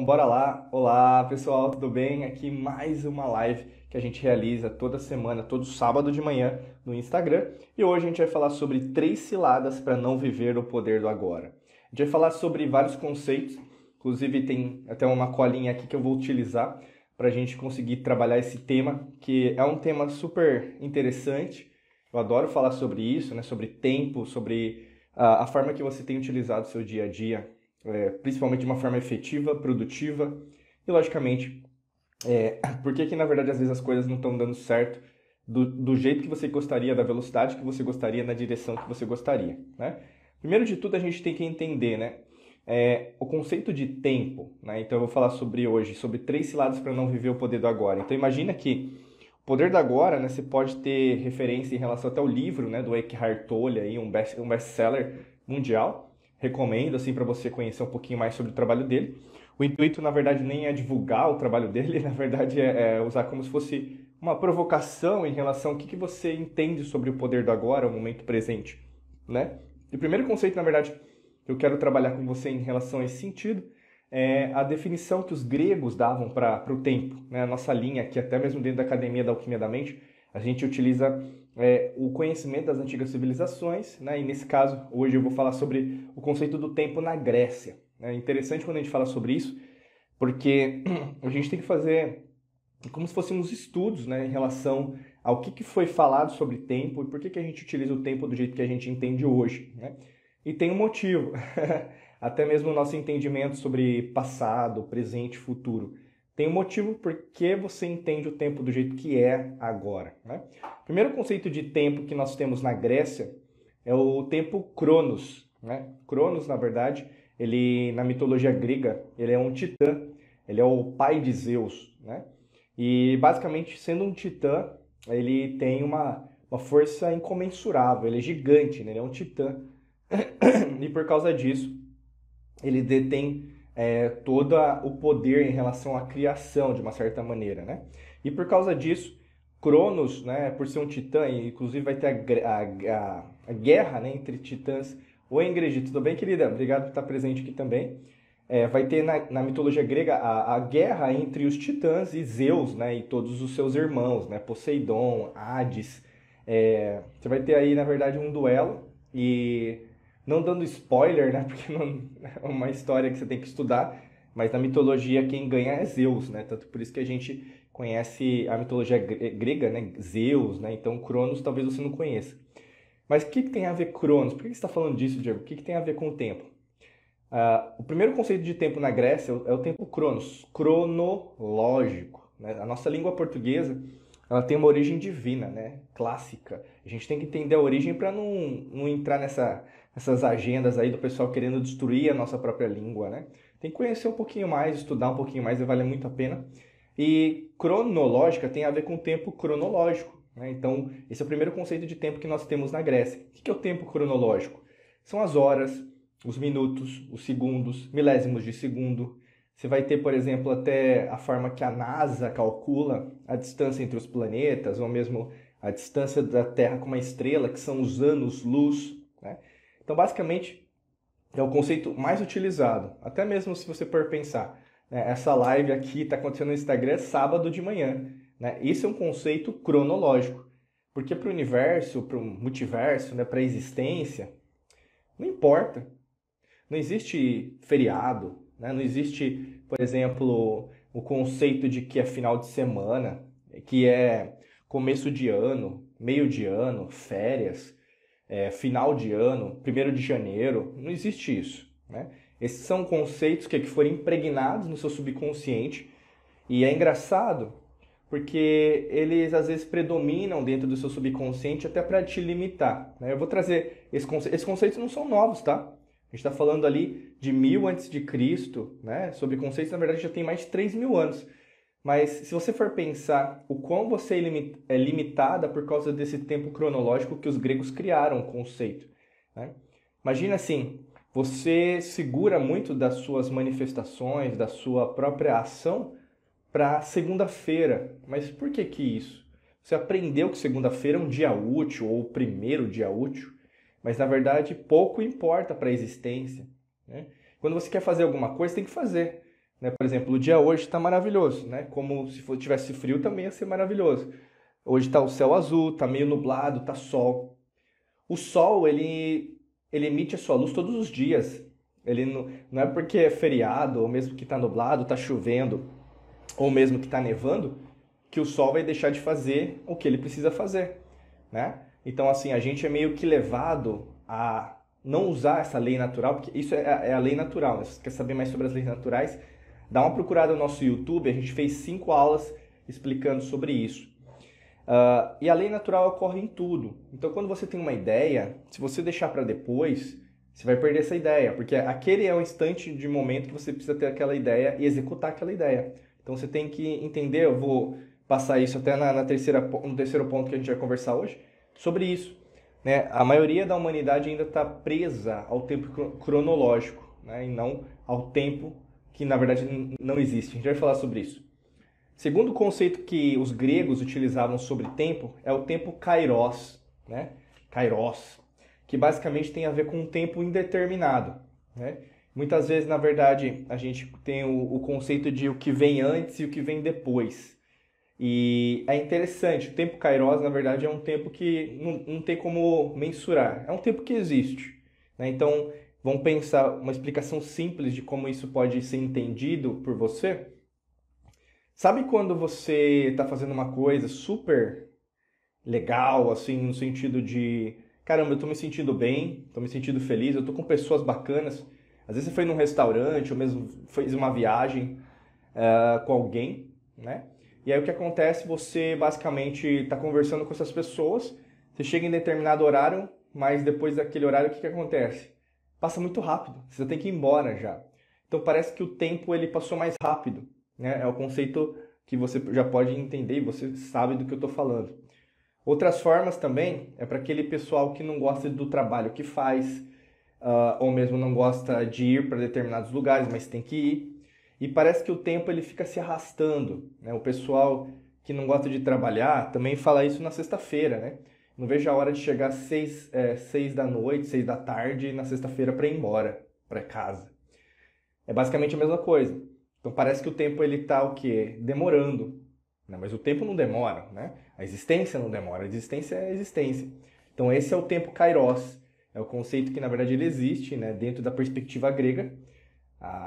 Então, bora lá. Olá, pessoal, tudo bem? Aqui mais uma live que a gente realiza toda semana, todo sábado de manhã no Instagram. E hoje a gente vai falar sobre 3 ciladas para não viver o poder do agora. A gente vai falar sobre vários conceitos, inclusive tem até uma colinha aqui que eu vou utilizar para a gente conseguir trabalhar esse tema, que é um tema super interessante. Eu adoro falar sobre isso, né? Sobre tempo, sobre a forma que você tem utilizado o seu dia a dia, principalmente de uma forma efetiva, produtiva e, logicamente, por que na verdade às vezes as coisas não estão dando certo do jeito que você gostaria, da velocidade que você gostaria, na direção que você gostaria, né? Primeiro de tudo, a gente tem que entender, né? O conceito de tempo, né? Então eu vou falar hoje sobre 3 ciladas para não viver o poder do agora. Então imagina que o poder do agora, né? Você pode ter referência em relação até ao livro, né? Do Eckhart Tolle, aí, um best-seller mundial. Recomendo, assim, para você conhecer um pouquinho mais sobre o trabalho dele. O intuito, na verdade, nem é divulgar o trabalho dele, na verdade é usar como se fosse uma provocação em relação ao que você entende sobre o poder do agora, o momento presente, né? E o primeiro conceito, na verdade, que eu quero trabalhar com você em relação a esse sentido é a definição que os gregos davam para o tempo, né? A nossa linha aqui, até mesmo dentro da Academia da Alquimia da Mente, a gente utiliza o conhecimento das antigas civilizações, né? E nesse caso, hoje eu vou falar sobre o conceito do tempo na Grécia. É interessante quando a gente fala sobre isso, porque a gente tem que fazer como se fossem uns estudos, né, em relação ao que foi falado sobre tempo e por que a gente utiliza o tempo do jeito que a gente entende hoje, né? E tem um motivo, até mesmo o nosso entendimento sobre passado, presente e futuro. Tem um motivo por que você entende o tempo do jeito que é agora, né? O primeiro conceito de tempo que nós temos na Grécia é o tempo Cronos, né? Cronos, na verdade, ele na mitologia grega, ele é um titã, ele é o pai de Zeus, né? E basicamente, sendo um titã, ele tem uma força incomensurável, ele é gigante, né? Ele é um titã. E por causa disso, ele detém todo o poder em relação à criação, de uma certa maneira, né? E por causa disso, Cronos, né, por ser um titã, e inclusive vai ter a guerra, né, entre titãs. Oi, Ingrid, tudo bem, querida? Obrigado por estar presente aqui também. Vai ter na mitologia grega a guerra entre os titãs e Zeus, né, e todos os seus irmãos, né, Poseidon, Hades. Você vai ter aí, na verdade, um duelo e não dando spoiler, né, porque não, é uma história que você tem que estudar, mas na mitologia quem ganha é Zeus, né, tanto por isso que a gente conhece a mitologia grega, né, Zeus, né, então Cronos talvez você não conheça. Mas o que tem a ver Cronos? Por que você está falando disso, Diego? O que tem a ver com o tempo? O primeiro conceito de tempo na Grécia é o tempo cronos, cronológico, né? A nossa língua portuguesa, ela tem uma origem divina, né? Clássica. A gente tem que entender a origem para não entrar nessas agendas aí do pessoal querendo destruir a nossa própria língua, né? Tem que conhecer um pouquinho mais, estudar um pouquinho mais, e vale muito a pena. E cronológica tem a ver com o tempo cronológico, né? Então, esse é o primeiro conceito de tempo que nós temos na Grécia. O que é o tempo cronológico? São as horas, os minutos, os segundos, milésimos de segundo. Você vai ter, por exemplo, até a forma que a NASA calcula a distância entre os planetas, ou mesmo a distância da Terra com uma estrela, que são os anos-luz, né? Então, basicamente, é o conceito mais utilizado. Até mesmo se você for pensar, né, essa live aqui está acontecendo no Instagram sábado de manhã, né? Isso é um conceito cronológico. Porque para o universo, para o multiverso, né, para a existência, não importa. Não existe feriado, né? Não existe, por exemplo, o conceito de que é final de semana, que é começo de ano, meio de ano, férias, final de ano, 1º de janeiro. Não existe isso, né? Esses são conceitos que foram impregnados no seu subconsciente e é engraçado porque eles às vezes predominam dentro do seu subconsciente até para te limitar, né? Eu vou trazer esses conceitos não são novos, tá? A gente está falando ali de 1000 antes de Cristo, né? Sobre conceitos, na verdade, já tem mais de 3000 anos. Mas se você for pensar o quão você é limitada por causa desse tempo cronológico que os gregos criaram o conceito, né? Imagina assim, você segura muito das suas manifestações, da sua própria ação para segunda-feira. Mas por que isso? Você aprendeu que segunda-feira é um dia útil ou o primeiro dia útil, mas na verdade pouco importa para a existência, né? Quando você quer fazer alguma coisa, tem que fazer. né? Por exemplo, o dia hoje está maravilhoso, né? Como se tivesse frio também ia ser maravilhoso. Hoje está o céu azul, está meio nublado, está sol. O sol, ele emite a sua luz todos os dias. Ele não é porque é feriado, ou mesmo que está nublado, está chovendo, ou mesmo que está nevando, que o sol vai deixar de fazer o que ele precisa fazer, né? Então, assim, a gente é meio que levado a não usar essa lei natural, porque isso é a lei natural, né? Se você quer saber mais sobre as leis naturais, dá uma procurada no nosso YouTube, a gente fez 5 aulas explicando sobre isso. E a lei natural ocorre em tudo. Então, quando você tem uma ideia, se você deixar para depois, você vai perder essa ideia, porque aquele é o instante de momento que você precisa ter aquela ideia e executar aquela ideia. Então, você tem que entender, eu vou passar isso até no terceiro ponto que a gente vai conversar hoje, sobre isso, né? A maioria da humanidade ainda está presa ao tempo cronológico, né? E não ao tempo que, na verdade, não existe. A gente vai falar sobre isso. Segundo o conceito que os gregos utilizavam sobre tempo, é o tempo kairos, né? Kairos, que basicamente tem a ver com um tempo indeterminado, né? Muitas vezes, na verdade, a gente tem o conceito de o que vem antes e o que vem depois. E é interessante, o tempo kairos, na verdade, é um tempo que não tem como mensurar. É um tempo que existe, né? Então, vamos pensar uma explicação simples de como isso pode ser entendido por você. Sabe quando você está fazendo uma coisa super legal, assim, no sentido de, caramba, eu estou me sentindo bem, estou me sentindo feliz, eu estou com pessoas bacanas. Às vezes você foi num restaurante ou mesmo fez uma viagem com alguém, né? E aí o que acontece? Você basicamente está conversando com essas pessoas, você chega em determinado horário, mas depois daquele horário o que acontece? Passa muito rápido, você tem que ir embora já. Então parece que o tempo ele passou mais rápido, né? É o conceito que você já pode entender e você sabe do que eu estou falando. Outras formas também é para aquele pessoal que não gosta do trabalho que faz, ou mesmo não gosta de ir para determinados lugares, mas tem que ir. E parece que o tempo ele fica se arrastando, né? O pessoal que não gosta de trabalhar também fala isso na sexta-feira, né? Não vejo a hora de chegar às 6 da noite, 6 da tarde, na sexta-feira para ir embora, para casa. É basicamente a mesma coisa. Então parece que o tempo ele tá o quê? Demorando, né? Mas o tempo não demora, né? A existência não demora, a existência é a existência. Então esse é o tempo kairos, é o conceito que na verdade ele existe, né? Dentro da perspectiva grega,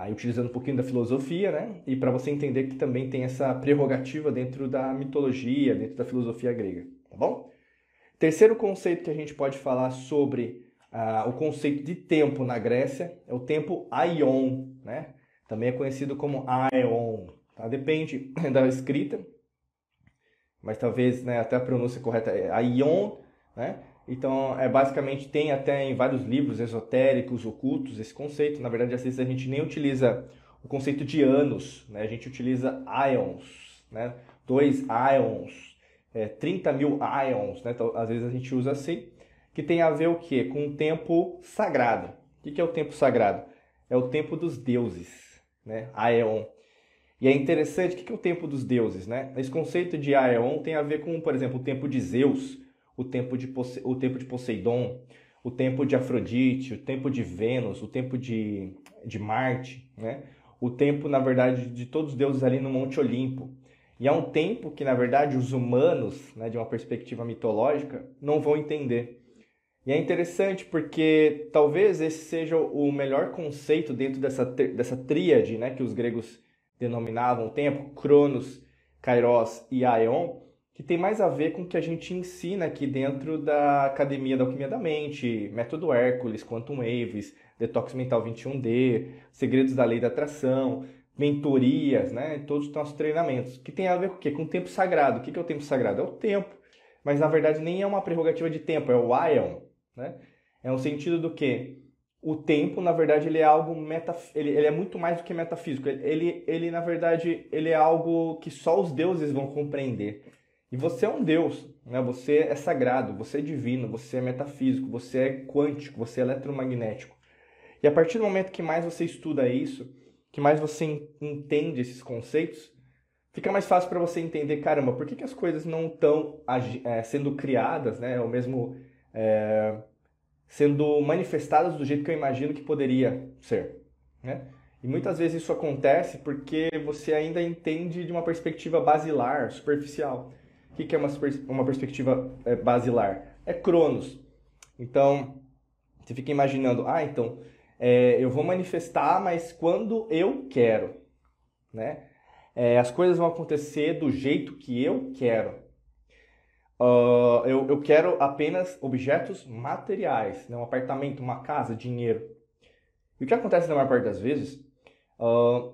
utilizando um pouquinho da filosofia, né? E para você entender que também tem essa prerrogativa dentro da mitologia, dentro da filosofia grega, tá bom? Terceiro conceito que a gente pode falar sobre o conceito de tempo na Grécia é o tempo aion, né? Também é conhecido como aeon, tá? Depende da escrita, mas talvez, né, até a pronúncia correta é aion, né? Então, basicamente, tem até em vários livros esotéricos, ocultos, esse conceito. Na verdade, às vezes a gente nem utiliza o conceito de anos, né? A gente utiliza ions, né? 2 ions, 30 mil ions, né? Então, às vezes a gente usa assim, que tem a ver o quê? Com o tempo sagrado. O que é o tempo sagrado? É o tempo dos deuses, né? Aeon. E é interessante, o que é o tempo dos deuses, né? Esse conceito de Aeon tem a ver com, por exemplo, o tempo de Zeus, o tempo de Poseidon, o tempo de Afrodite, o tempo de Vênus, o tempo de Marte, né? O tempo, na verdade, de todos os deuses ali no Monte Olimpo. E é um tempo que, na verdade, os humanos, né, de uma perspectiva mitológica, não vão entender. E é interessante porque talvez esse seja o melhor conceito dentro dessa tríade, né, que os gregos denominavam o tempo, Cronos, Kairos e Aeon, que tem mais a ver com o que a gente ensina aqui dentro da Academia da Alquimia da Mente, Método Hércules, Quantum Waves, Detox Mental 21D, Segredos da Lei da Atração, mentorias, né? Todos os nossos treinamentos, que tem a ver com o quê? Com o tempo sagrado. O que é o tempo sagrado? É o tempo, mas na verdade nem é uma prerrogativa de tempo, é o Aion, né? É um sentido do quê? O tempo, na verdade, ele é algo ele é muito mais do que metafísico. Ele, na verdade, ele é algo que só os deuses vão compreender. E você é um deus, né? Você é sagrado, você é divino, você é metafísico, você é quântico, você é eletromagnético. E a partir do momento que mais você estuda isso, que mais você entende esses conceitos, fica mais fácil para você entender, caramba, por que as coisas não estão sendo criadas, né? Ou mesmo sendo manifestadas do jeito que eu imagino que poderia ser, né? E muitas vezes isso acontece porque você ainda entende de uma perspectiva basilar, superficial. O que é uma perspectiva basilar? É Cronos. Então, você fica imaginando, então, eu vou manifestar, mas quando eu quero, né? As coisas vão acontecer do jeito que eu quero. Eu quero apenas objetos materiais, né? Um apartamento, uma casa, dinheiro. E o que acontece na maior parte das vezes,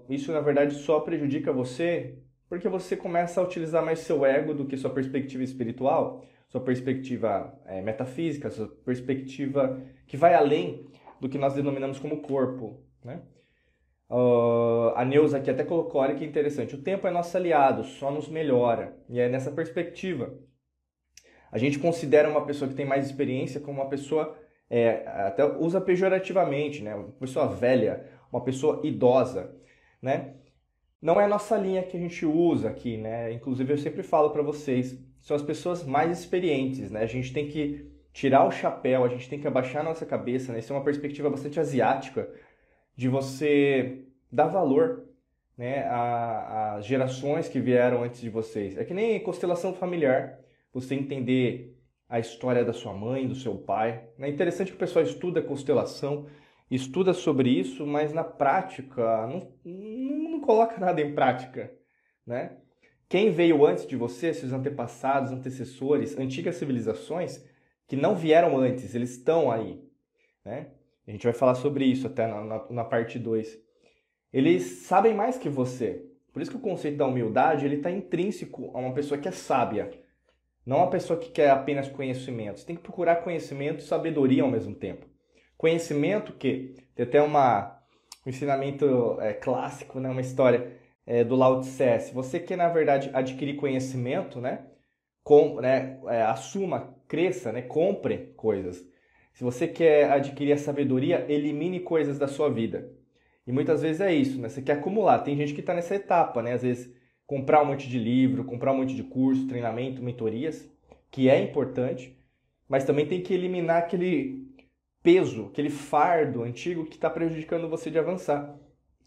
isso na verdade só prejudica você porque você começa a utilizar mais seu ego do que sua perspectiva espiritual, sua perspectiva metafísica, sua perspectiva que vai além do que nós denominamos como corpo, né? A Neuza aqui até colocou, olha que interessante, o tempo é nosso aliado, só nos melhora. E é nessa perspectiva. A gente considera uma pessoa que tem mais experiência como uma pessoa, até usa pejorativamente, né? Uma pessoa velha, uma pessoa idosa, né? Não é a nossa linha que a gente usa aqui, né? Inclusive eu sempre falo para vocês, são as pessoas mais experientes, né? A gente tem que tirar o chapéu, a gente tem que abaixar a nossa cabeça, né? Isso é uma perspectiva bastante asiática, de você dar valor, né, às gerações que vieram antes de vocês. É que nem constelação familiar, você entender a história da sua mãe, do seu pai. É interessante que o pessoal estuda constelação, estuda sobre isso, mas na prática não coloca nada em prática, né? Quem veio antes de você, seus antepassados, antecessores, antigas civilizações, que não vieram antes, eles estão aí, né? A gente vai falar sobre isso até na parte 2. Eles sabem mais que você. Por isso que o conceito da humildade ele está intrínseco a uma pessoa que é sábia. Não a pessoa que quer apenas conhecimento. Você tem que procurar conhecimento e sabedoria ao mesmo tempo. Conhecimento que tem até um ensinamento clássico, né? Uma história do Lao Tse. Se você quer, na verdade, adquirir conhecimento, né? Assuma, cresça, né? Compre coisas. Se você quer adquirir a sabedoria, elimine coisas da sua vida. E muitas vezes é isso, né? Você quer acumular. Tem gente que está nessa etapa, né? Às vezes comprar um monte de livro, comprar um monte de curso, treinamento, mentorias, que é importante, mas também tem que eliminar aquele peso, aquele fardo antigo que está prejudicando você de avançar.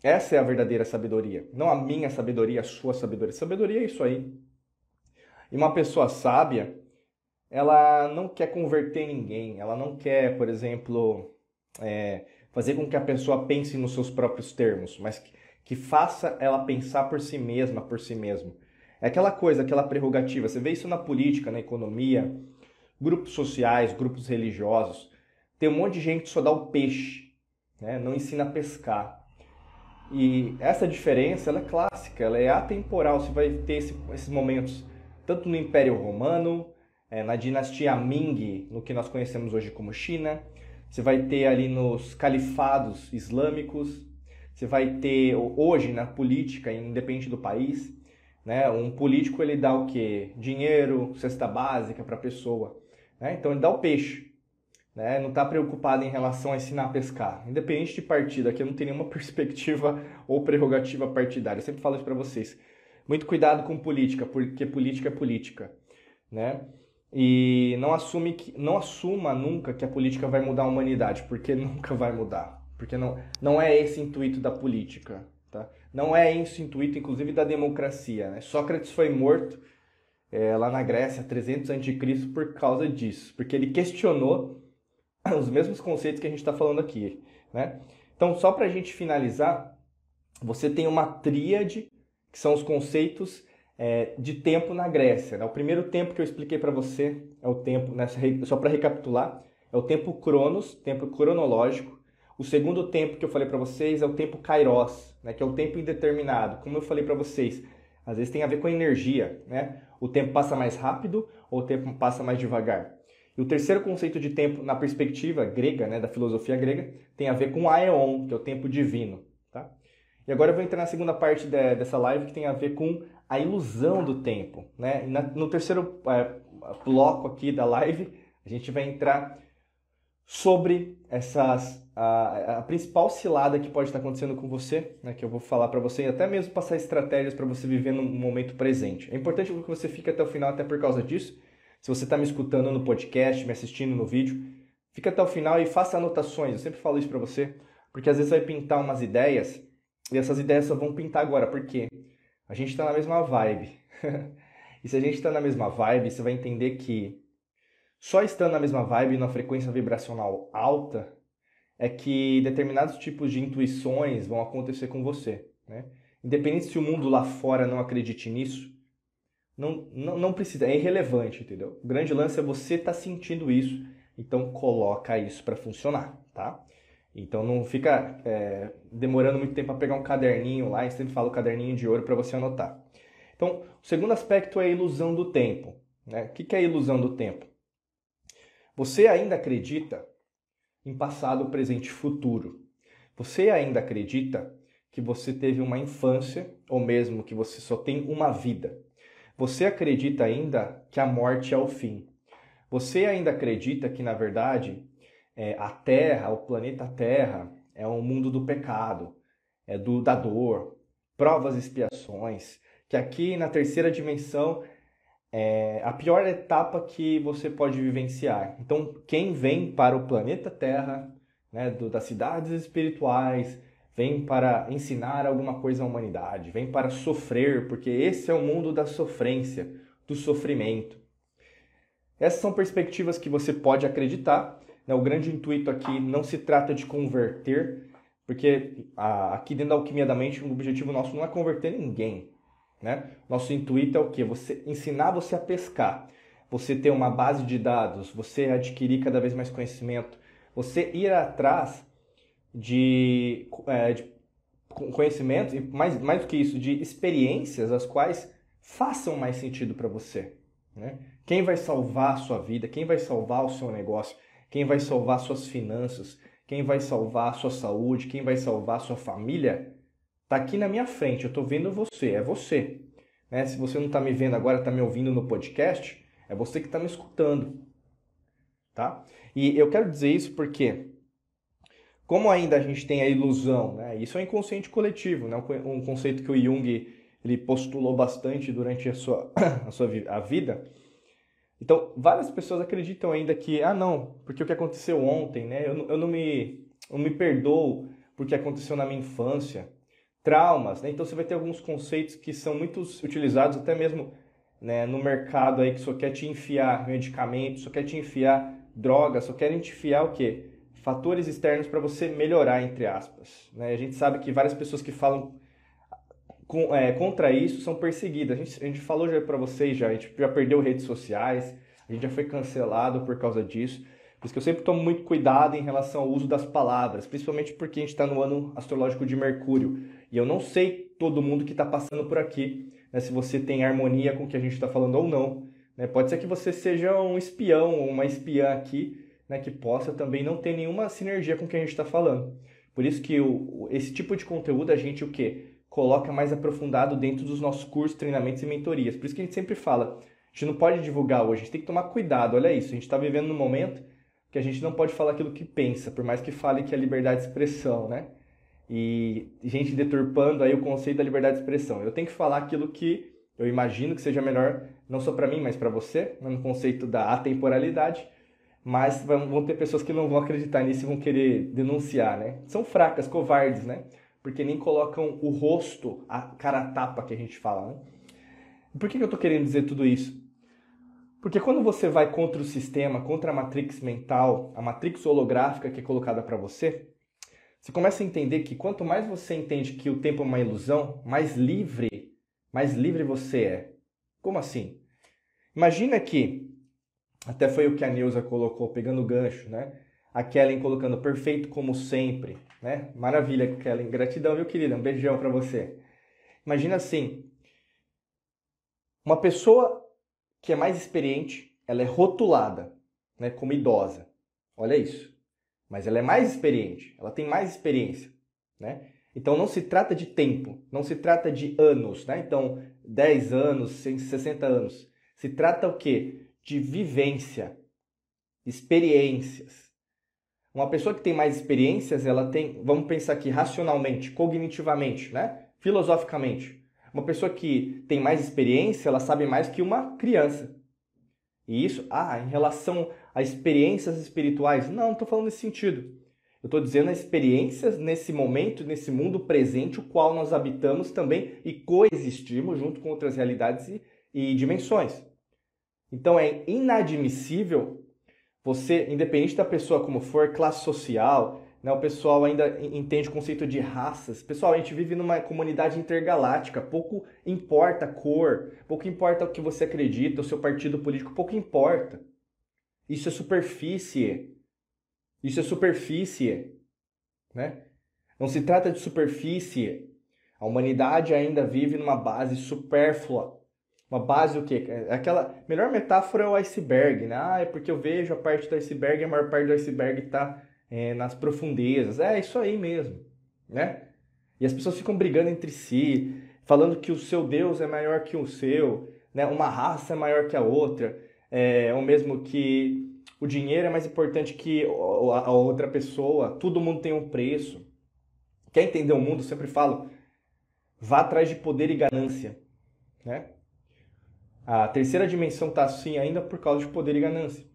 Essa é a verdadeira sabedoria. Não a minha sabedoria, a sua sabedoria. Sabedoria é isso aí. E uma pessoa sábia, ela não quer converter ninguém, ela não quer, por exemplo, fazer com que a pessoa pense nos seus próprios termos, mas que faça ela pensar por si mesma, por si mesmo. É aquela coisa, aquela prerrogativa. Você vê isso na política, na economia, grupos sociais, grupos religiosos. Tem um monte de gente que só dá o peixe, né? Não ensina a pescar. E essa diferença ela é clássica, ela é atemporal. Você vai ter esses momentos tanto no Império Romano, na dinastia Ming, no que nós conhecemos hoje como China. Você vai ter ali nos califados islâmicos. Você vai ter hoje na política, independente do país, né? Um político ele dá o quê? Dinheiro, cesta básica para a pessoa, né? Então ele dá o peixe, né? Não está preocupado em relação a ensinar a pescar. Independente de partido, aqui eu não tenho nenhuma perspectiva ou prerrogativa partidária. Eu sempre falo isso para vocês. Muito cuidado com política, porque política é política, né? E não assuma nunca que a política vai mudar a humanidade, porque nunca vai mudar. Porque não é esse o intuito da política, tá? Não é esse o intuito, inclusive, da democracia, né? Sócrates foi morto lá na Grécia, 300 a.C., por causa disso. Porque ele questionou os mesmos conceitos que a gente está falando aqui, né? Então, só para a gente finalizar, você tem uma tríade, que são os conceitos de tempo na Grécia, né? O primeiro tempo que eu expliquei para você é o tempo, né? Só para recapitular, é o tempo Cronos, tempo cronológico. O segundo tempo que eu falei para vocês é o tempo Kairos, né, que é o tempo indeterminado. Como eu falei para vocês, às vezes tem a ver com energia, né? O tempo passa mais rápido ou o tempo passa mais devagar. E o terceiro conceito de tempo na perspectiva grega, né, da filosofia grega, tem a ver com aeon, que é o tempo divino, tá? E agora eu vou entrar na segunda parte dessa live que tem a ver com a ilusão do tempo, né? E no terceiro bloco aqui da live, a gente vai entrar sobre a principal cilada que pode estar acontecendo com você, né, que eu vou falar para você, e até mesmo passar estratégias para você viver no momento presente. É importante que você fique até o final, até por causa disso. Se você está me escutando no podcast, me assistindo no vídeo, fica até o final e faça anotações. Eu sempre falo isso para você, porque às vezes vai pintar umas ideias E essas ideias só vão pintar agora, porque a gente está na mesma vibe. E se a gente está na mesma vibe, você vai entender que só estando na mesma vibe, numa frequência vibracional alta, é que determinados tipos de intuições vão acontecer com você, né? Independente se o mundo lá fora não acredite nisso, não precisa, é irrelevante, entendeu? O grande lance é você estar sentindo isso, então coloca isso para funcionar, tá? Então não fica demorando muito tempo para pegar um caderninho lá, eu sempre falo caderninho de ouro para você anotar. Então, o segundo aspecto é a ilusão do tempo, né? O que é a ilusão do tempo? Você ainda acredita em passado, presente e futuro. Você ainda acredita que você teve uma infância, ou mesmo que você só tem uma vida. Você acredita ainda que a morte é o fim. Você ainda acredita que, na verdade, a Terra, o planeta Terra, é um mundo do pecado, da dor, provas e expiações, que aqui na terceira dimensão é a pior etapa que você pode vivenciar. Então, quem vem para o planeta Terra, né, das cidades espirituais, vem para ensinar alguma coisa à humanidade, vem para sofrer, porque esse é o mundo da sofrência, do sofrimento. Essas são perspectivas que você pode acreditar, né? O grande intuito aqui não se trata de converter, porque aqui dentro da Alquimia da Mente, o objetivo nosso não é converter ninguém, né? Nosso intuito é o quê? Você ensinar você a pescar, você ter uma base de dados, você adquirir cada vez mais conhecimento, você ir atrás de conhecimento e mais do que isso, de experiências as quais façam mais sentido para você, né? Quem vai salvar a sua vida, quem vai salvar o seu negócio, quem vai salvar suas finanças, quem vai salvar a sua saúde, quem vai salvar a sua família, tá aqui na minha frente, eu tô vendo você, é você, né? Se você não tá me vendo agora, tá me ouvindo no podcast, é você que tá me escutando, tá? E eu quero dizer isso porque, como ainda a gente tem a ilusão, né? Isso é um inconsciente coletivo, né? Um conceito que o Jung ele postulou bastante durante a vida. Então, várias pessoas acreditam ainda que, não, porque o que aconteceu ontem, né? Eu não me perdoo porque aconteceu na minha infância. Traumas, né? Então você vai ter alguns conceitos que são muito utilizados até mesmo, né, no mercado aí que só quer te enfiar medicamentos, só quer te enfiar drogas, só quer te enfiar o quê? Fatores externos para você melhorar, entre aspas, né? A gente sabe que várias pessoas que falam contra isso são perseguidas. A gente falou já para vocês, a gente já perdeu redes sociais, a gente já foi cancelado por causa disso. Por isso que eu sempre tomo muito cuidado em relação ao uso das palavras, principalmente porque a gente está no ano astrológico de Mercúrio. E eu não sei todo mundo que está passando por aqui, né, se você tem harmonia com o que a gente está falando ou não, né? Pode ser que você seja um espião ou uma espiã aqui, né, que possa também não ter nenhuma sinergia com o que a gente está falando. Por isso que esse tipo de conteúdo a gente o quê? Coloca mais aprofundado dentro dos nossos cursos, treinamentos e mentorias. Por isso que a gente sempre fala, a gente não pode divulgar hoje, a gente tem que tomar cuidado, olha isso, a gente está vivendo num momento que a gente não pode falar aquilo que pensa, por mais que fale que é liberdade de expressão, né? E gente deturpando aí o conceito da liberdade de expressão. Eu tenho que falar aquilo que eu imagino que seja melhor, não só para mim, mas para você, no conceito da atemporalidade, mas vão ter pessoas que não vão acreditar nisso e vão querer denunciar, né? São fracas, covardes, né? Porque nem colocam o rosto, a cara a tapa que a gente fala, né? Por que eu tô querendo dizer tudo isso? Porque quando você vai contra o sistema, contra a matrix mental, a matrix holográfica que é colocada para você, você começa a entender que quanto mais você entende que o tempo é uma ilusão, mais livre você é. Como assim? Imagina que, até foi o que a Neuza colocou, pegando o gancho, né? A Kellen colocando perfeito como sempre, né? Maravilha, Kellen. Gratidão, viu, querida? Um beijão para você. Imagina assim, uma pessoa que é mais experiente, ela é rotulada, né, como idosa. Olha isso. Mas ela é mais experiente, ela tem mais experiência, né? Então não se trata de tempo, não se trata de anos, né? Então 10 anos, 60 anos. Se trata o quê? De vivência, experiências. Uma pessoa que tem mais experiências, ela tem, vamos pensar aqui racionalmente, cognitivamente, né? Filosoficamente. Uma pessoa que tem mais experiência, ela sabe mais que uma criança. E isso, em relação a experiências espirituais, não estou falando nesse sentido. Eu estou dizendo experiências nesse momento, nesse mundo presente, o qual nós habitamos também e coexistimos junto com outras realidades e dimensões. Então é inadmissível você, independente da pessoa como for, classe social, né, o pessoal ainda entende o conceito de raças. Pessoal, a gente vive numa comunidade intergaláctica, pouco importa a cor, pouco importa o que você acredita, o seu partido político, pouco importa. Isso é superfície. Isso é superfície, né? Não se trata de superfície. A humanidade ainda vive numa base supérflua. Uma base o quê? Aquela melhor metáfora é o iceberg, né? Ah, é porque eu vejo a parte do iceberg e a maior parte do iceberg está nas profundezas. É isso aí mesmo, né? E as pessoas ficam brigando entre si, falando que o seu Deus é maior que o seu, né? Uma raça é maior que a outra, ou mesmo que o dinheiro é mais importante que a outra pessoa. Todo mundo tem um preço. Quer entender o mundo? Eu sempre falo, vá atrás de poder e ganância, né? A terceira dimensão está assim ainda por causa de poder e ganância,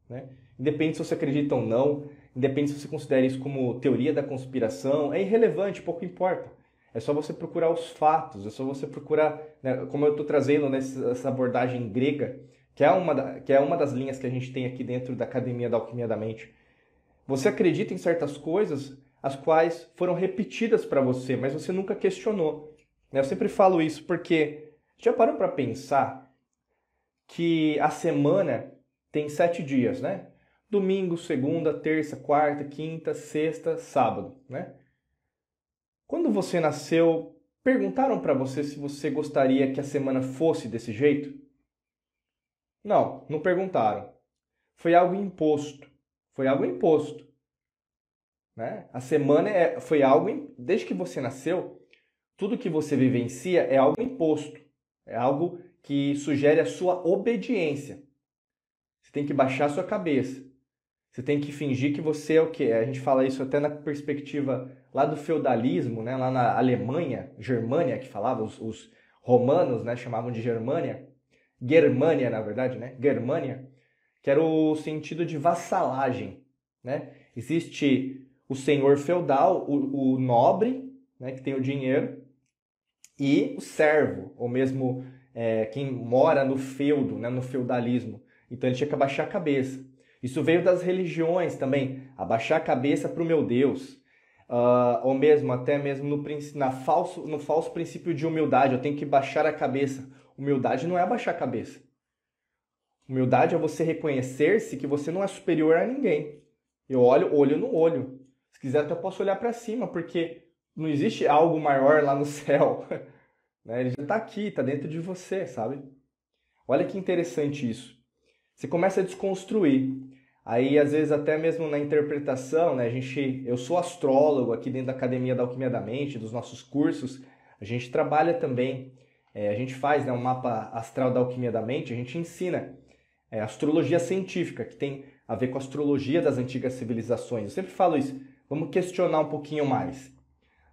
né? Independe se você acredita ou não, independe se você considera isso como teoria da conspiração, é irrelevante, pouco importa. É só você procurar os fatos, é só você procurar, né, como eu estou trazendo nessa abordagem grega, que é uma das linhas que a gente tem aqui dentro da Academia da Alquimia da Mente. Você acredita em certas coisas as quais foram repetidas para você, mas você nunca questionou. Eu sempre falo isso porque já parou para pensar que a semana tem 7 dias, né? Domingo, segunda, terça, quarta, quinta, sexta, sábado, né? Quando você nasceu, perguntaram para você se você gostaria que a semana fosse desse jeito? Não, não perguntaram. Foi algo imposto. Foi algo imposto, né? A semana foi algo, desde que você nasceu, tudo que você vivencia é algo imposto. É algo que sugere a sua obediência. Você tem que baixar a sua cabeça. Você tem que fingir que você é o quê? A gente fala isso até na perspectiva lá do feudalismo, né? Lá na Alemanha, Germânia, que falava, os romanos, né? Chamavam de Germânia. Germânia, na verdade, né? Germânia, que era o sentido de vassalagem, né? Existe o senhor feudal, o nobre, né? Que tem o dinheiro, e o servo, ou mesmo quem mora no feudo, né? No feudalismo. Então ele tinha que abaixar a cabeça. Isso veio das religiões também, abaixar a cabeça para o meu Deus. Ou mesmo, até mesmo no falso princípio de humildade, eu tenho que baixar a cabeça. Humildade não é abaixar a cabeça. Humildade é você reconhecer-se que você não é superior a ninguém. Eu olho olho no olho. Se quiser até posso olhar para cima, porque não existe algo maior lá no céu. Né? Ele já está aqui, está dentro de você, sabe? Olha que interessante isso. Você começa a desconstruir. Aí, às vezes, até mesmo na interpretação, né? Eu sou astrólogo aqui dentro da Academia da Alquimia da Mente, dos nossos cursos. A gente trabalha também, a gente faz, né, um mapa astral da Alquimia da Mente, a gente ensina astrologia científica, que tem a ver com a astrologia das antigas civilizações. Eu sempre falo isso, vamos questionar um pouquinho mais.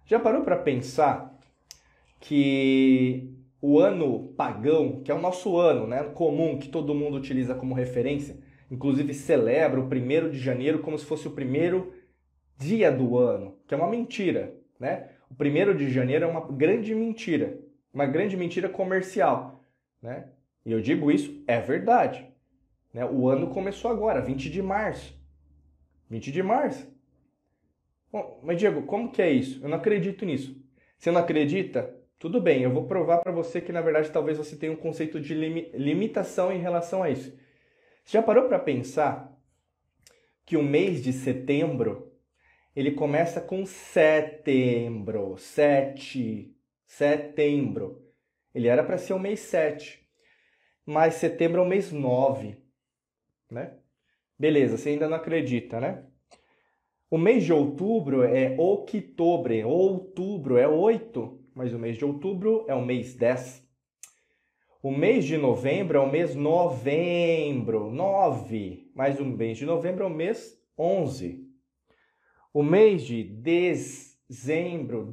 Já parou para pensar que o ano pagão, que é o nosso ano, né, comum, que todo mundo utiliza como referência, inclusive celebra o 1º de janeiro como se fosse o primeiro dia do ano, que é uma mentira, né? O 1º de janeiro é uma grande mentira comercial, né? E eu digo isso, é verdade, né? O ano começou agora, 20 de março. 20 de março. Bom, mas Diego, como que é isso? Eu não acredito nisso. Você não acredita? Tudo bem, eu vou provar para você que na verdade talvez você tenha um conceito de limitação em relação a isso. Você já parou para pensar que o mês de setembro, ele começa com setembro, setembro. Ele era para ser o mês 7, mas setembro é o mês 9, né? Beleza, você ainda não acredita, né? O mês de outubro é outubro é 8, mas o mês de outubro é o mês 10. O mês de novembro é o mês novembro, 9, mas o mês de novembro é o mês 11. O mês de dezembro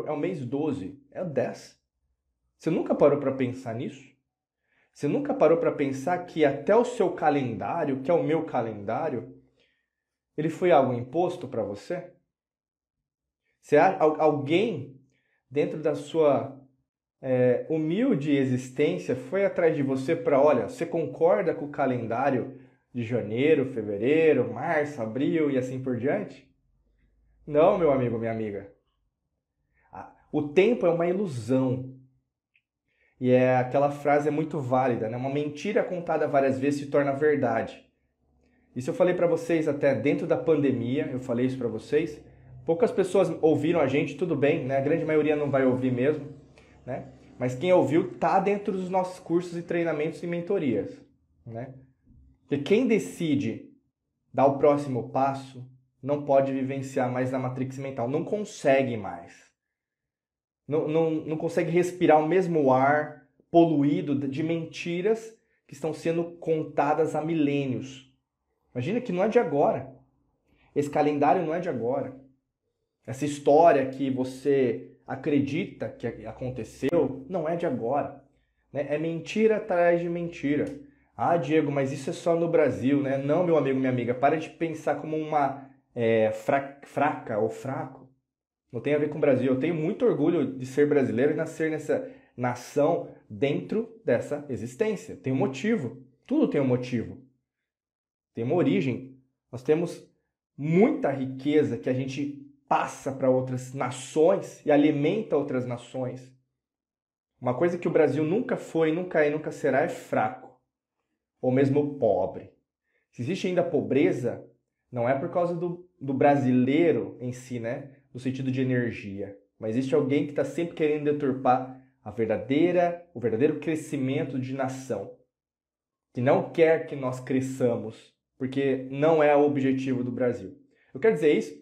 é o mês 12, é o 10. Você nunca parou para pensar nisso? Você nunca parou para pensar que até o seu calendário, que é o meu calendário, Ele foi algo imposto para você? Alguém dentro da sua humilde existência foi atrás de você para, olha, você concorda com o calendário de janeiro, fevereiro, março, abril e assim por diante? Não, meu amigo, minha amiga. O tempo é uma ilusão. E aquela frase é muito válida, né? Uma mentira contada várias vezes se torna verdade. Isso eu falei para vocês até dentro da pandemia, eu falei isso para vocês. Poucas pessoas ouviram a gente, tudo bem, né? A grande maioria não vai ouvir mesmo, né? Mas quem ouviu tá dentro dos nossos cursos e treinamentos e mentorias, né? Porque quem decide dar o próximo passo não pode vivenciar mais na matrix mental, não consegue mais. Não consegue respirar o mesmo ar poluído de mentiras que estão sendo contadas há milênios. Imagina que não é de agora. Esse calendário não é de agora. Essa história que você acredita que aconteceu não é de agora. Né? É mentira atrás de mentira. Ah, Diego, mas isso é só no Brasil, né? Não, meu amigo, minha amiga, para de pensar como uma fraca ou fraco. Não tem a ver com o Brasil. Eu tenho muito orgulho de ser brasileiro e nascer nessa nação dentro dessa existência. Tem um motivo. Tudo tem um motivo. Tem uma origem. Nós temos muita riqueza que a gente passa para outras nações e alimenta outras nações. Uma coisa que o Brasil nunca foi, nunca é e nunca será é fraco. Ou mesmo pobre. Se existe ainda pobreza, não é por causa do brasileiro em si, né? No sentido de energia. Mas existe alguém que está sempre querendo deturpar o verdadeiro crescimento de nação. Que não quer que nós cresçamos, porque não é o objetivo do Brasil. Eu quero dizer isso,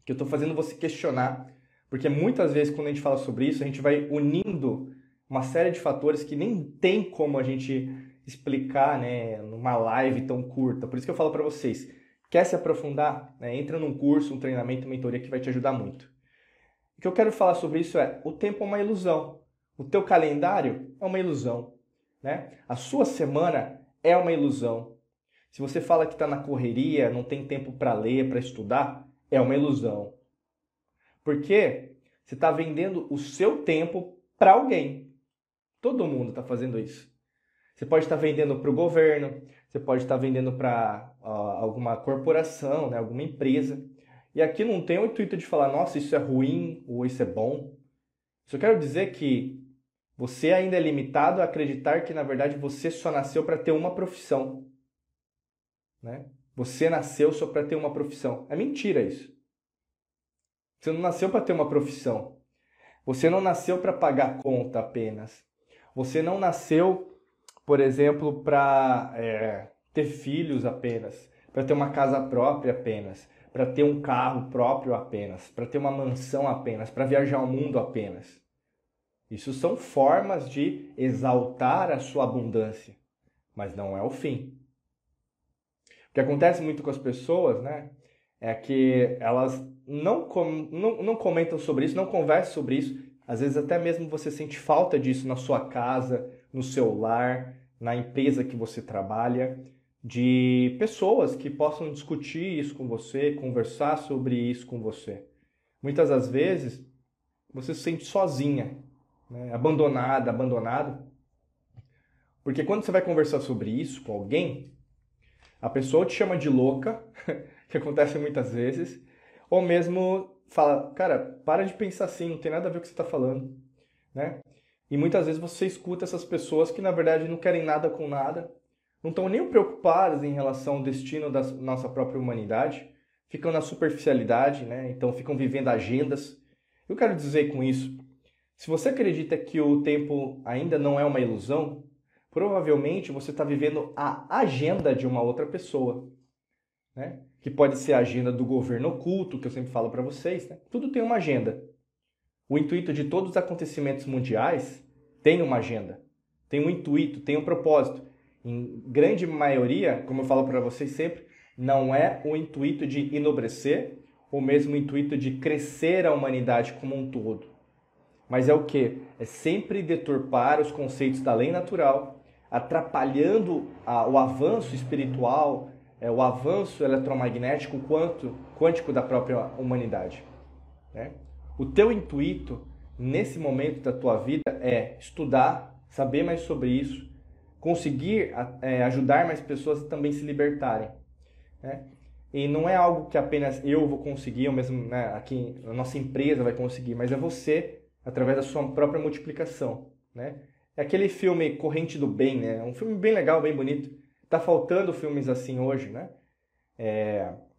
que eu estou fazendo você questionar, porque muitas vezes quando a gente fala sobre isso, a gente vai unindo uma série de fatores que nem tem como a gente explicar, né, numa live tão curta. Por isso que eu falo para vocês, quer se aprofundar? Né, entra num curso, um treinamento, uma mentoria que vai te ajudar muito. O que eu quero falar sobre isso é, o tempo é uma ilusão. O teu calendário é uma ilusão. Né? A sua semana é uma ilusão. Se você fala que está na correria, não tem tempo para ler, para estudar, é uma ilusão. Porque você está vendendo o seu tempo para alguém. Todo mundo está fazendo isso. Você pode estar vendendo para o governo, você pode estar vendendo para alguma corporação, né, alguma empresa. E aqui não tem o intuito de falar, nossa, isso é ruim ou isso é bom. Só quero dizer que você ainda é limitado a acreditar que, na verdade, você só nasceu para ter uma profissão. Né? Você nasceu só para ter uma profissão. É mentira isso. Você não nasceu para ter uma profissão. Você não nasceu para pagar conta apenas. Você não nasceu, por exemplo, para ter filhos apenas, para ter uma casa própria apenas, para ter um carro próprio apenas, para ter uma mansão apenas, para viajar o mundo apenas. Isso são formas de exaltar a sua abundância, mas não é o fim. O que acontece muito com as pessoas, né, é que elas não comentam sobre isso, não conversam sobre isso. Às vezes até mesmo você sente falta disso na sua casa, no seu lar, na empresa que você trabalha, de pessoas que possam discutir isso com você, conversar sobre isso com você. Muitas das vezes você se sente sozinha, né? Abandonada, abandonado. Porque quando você vai conversar sobre isso com alguém, a pessoa te chama de louca, que acontece muitas vezes, ou mesmo fala, cara, para de pensar assim, não tem nada a ver com o que você está falando, né? E muitas vezes você escuta essas pessoas que na verdade não querem nada com nada, não estão nem preocupadas em relação ao destino da nossa própria humanidade, ficam na superficialidade, né? Então ficam vivendo agendas. Eu quero dizer com isso, se você acredita que o tempo ainda não é uma ilusão, provavelmente você está vivendo a agenda de uma outra pessoa, né? Que pode ser a agenda do governo oculto, que eu sempre falo para vocês, né? Tudo tem uma agenda. O intuito de todos os acontecimentos mundiais tem uma agenda, tem um intuito, tem um propósito. Em grande maioria, como eu falo para vocês sempre, não é o intuito de enobrecer, ou mesmo o intuito de crescer a humanidade como um todo. Mas é o quê? É sempre deturpar os conceitos da lei natural, atrapalhando o avanço espiritual, o avanço eletromagnético quântico da própria humanidade, né? O teu intuito nesse momento da tua vida é estudar, saber mais sobre isso, conseguir ajudar mais pessoas a também se libertarem, né? E não é algo que apenas eu vou conseguir, ou mesmo, né, aqui a nossa empresa vai conseguir, mas é você, através da sua própria multiplicação, né? É aquele filme Corrente do Bem, né? É um filme bem legal, bem bonito. Tá faltando filmes assim hoje, né?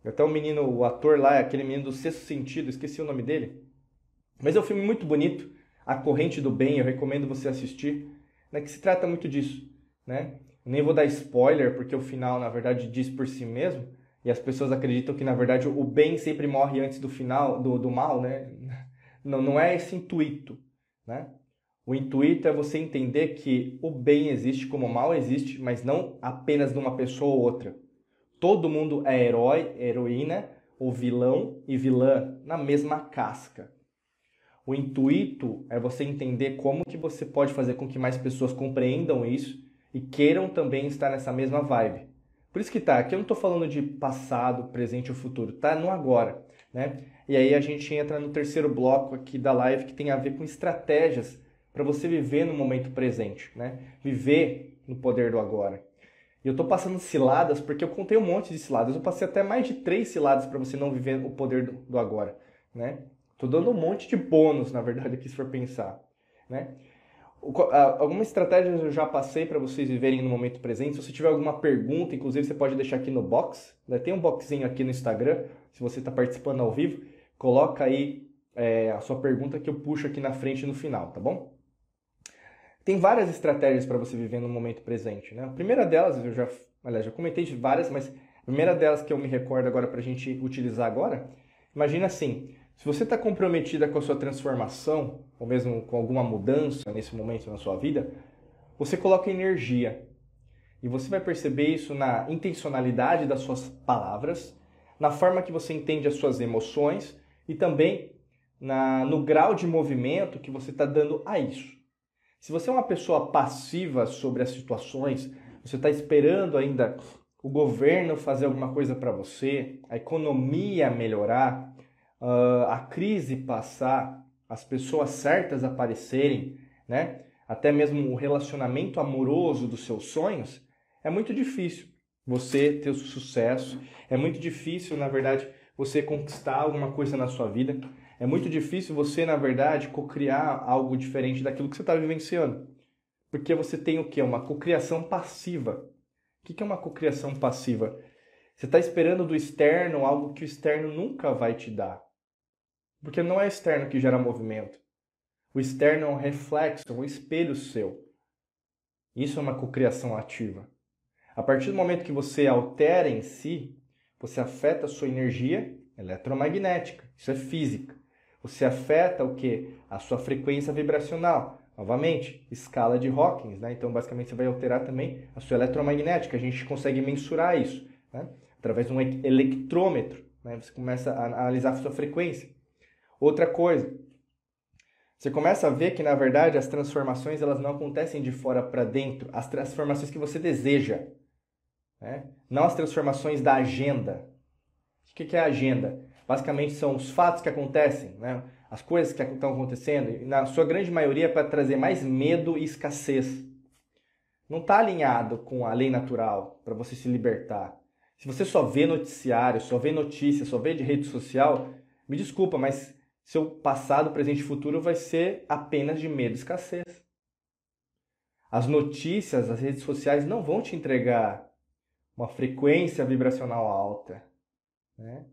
Até o menino, o ator lá, aquele menino do Sexto Sentido, esqueci o nome dele. Mas é um filme muito bonito, A Corrente do Bem, eu recomendo você assistir, né? Que se trata muito disso, né? Eu nem vou dar spoiler, porque o final, na verdade, diz por si mesmo, e as pessoas acreditam que, na verdade, o bem sempre morre antes do final, do mal, né? Não é esse intuito, né? O intuito é você entender que o bem existe como o mal existe, mas não apenas numa pessoa ou outra. Todo mundo é herói, heroína, ou vilão e vilã na mesma casca. O intuito é você entender como que você pode fazer com que mais pessoas compreendam isso e queiram também estar nessa mesma vibe. Por isso que aqui eu não estou falando de passado, presente ou futuro, tá no agora, né? E aí a gente entra no terceiro bloco aqui da live que tem a ver com estratégias para você viver no momento presente, né? Viver no poder do agora. E eu estou passando ciladas porque eu contei um monte de ciladas. Eu passei até mais de 3 ciladas para você não viver o poder do agora, né? Estou dando um monte de bônus, na verdade, aqui se for pensar, né? Algumas estratégias eu já passei para vocês viverem no momento presente. Se você tiver alguma pergunta, inclusive você pode deixar aqui no box, né? Tem um boxinho aqui no Instagram, se você está participando ao vivo, coloca aí a sua pergunta que eu puxo aqui na frente no final, tá bom? Tem várias estratégias para você viver no momento presente, né? A primeira delas, já comentei de várias, mas a primeira delas que eu me recordo agora para a gente utilizar agora, imagina assim, se você está comprometida com a sua transformação, ou mesmo com alguma mudança nesse momento na sua vida, você coloca energia. E você vai perceber isso na intencionalidade das suas palavras, na forma que você entende as suas emoções e também no grau de movimento que você está dando a isso. Se você é uma pessoa passiva sobre as situações, você está esperando ainda o governo fazer alguma coisa para você, a economia melhorar, a crise passar, as pessoas certas aparecerem, né? Até mesmo o relacionamento amoroso dos seus sonhos, é muito difícil você ter o sucesso, é muito difícil, na verdade, você conquistar alguma coisa na sua vida. É muito difícil você, na verdade, cocriar algo diferente daquilo que você está vivenciando. Porque você tem o quê? Uma cocriação passiva. O que é uma cocriação passiva? Você está esperando do externo algo que o externo nunca vai te dar. Porque não é o externo que gera movimento. O externo é um reflexo, um espelho seu. Isso é uma cocriação ativa. A partir do momento que você altera em si, você afeta a sua energia eletromagnética. Isso é física. Você afeta o quê? A sua frequência vibracional. Novamente, escala de Hawkins, né? Então, basicamente, você vai alterar também a sua eletromagnética. A gente consegue mensurar isso, né? Através de um eletrômetro, né? Você começa a analisar a sua frequência. Outra coisa, você começa a ver que, na verdade, as transformações elas não acontecem de fora para dentro. As transformações que você deseja, né? Não as transformações da agenda. O que é a agenda? Basicamente são os fatos que acontecem, né? As coisas que estão acontecendo, e na sua grande maioria é para trazer mais medo e escassez. Não está alinhado com a lei natural para você se libertar. Se você só vê noticiário, só vê notícia, só vê de rede social, me desculpa, mas seu passado, presente e futuro vai ser apenas de medo e escassez. As notícias, as redes sociais não vão te entregar uma frequência vibracional alta, né?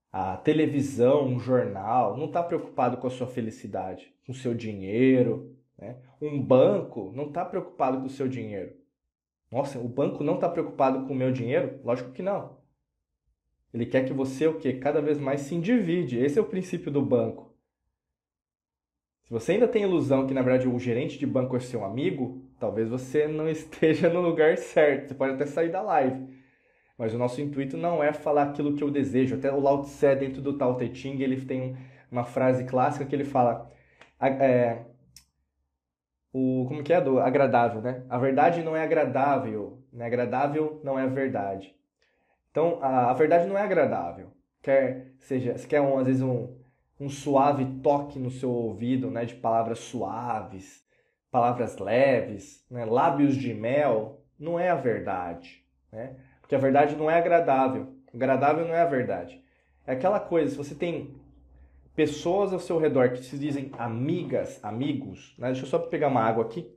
A televisão, um jornal, não está preocupado com a sua felicidade, com o seu dinheiro, né? Um banco não está preocupado com o seu dinheiro. Nossa, o banco não está preocupado com o meu dinheiro? Lógico que não. Ele quer que você, o quê? Cada vez mais se endivide. Esse é o princípio do banco. Se você ainda tem a ilusão que, na verdade, o gerente de banco é seu amigo, talvez você não esteja no lugar certo. Você pode até sair da live. Mas o nosso intuito não é falar aquilo que eu desejo. Até o Lao Tse, dentro do Tao Te Ching, ele tem uma frase clássica que ele fala... como que é? Do agradável, né? A verdade não é agradável. Né? Agradável não é a verdade. Então, a verdade não é agradável. Você quer às vezes um suave toque no seu ouvido, né, de palavras suaves, palavras leves, né, lábios de mel, não é a verdade, né? Porque a verdade não é agradável. Agradável não é a verdade. É aquela coisa, se você tem pessoas ao seu redor que se dizem amigas, amigos, né? Deixa eu só pegar uma água aqui.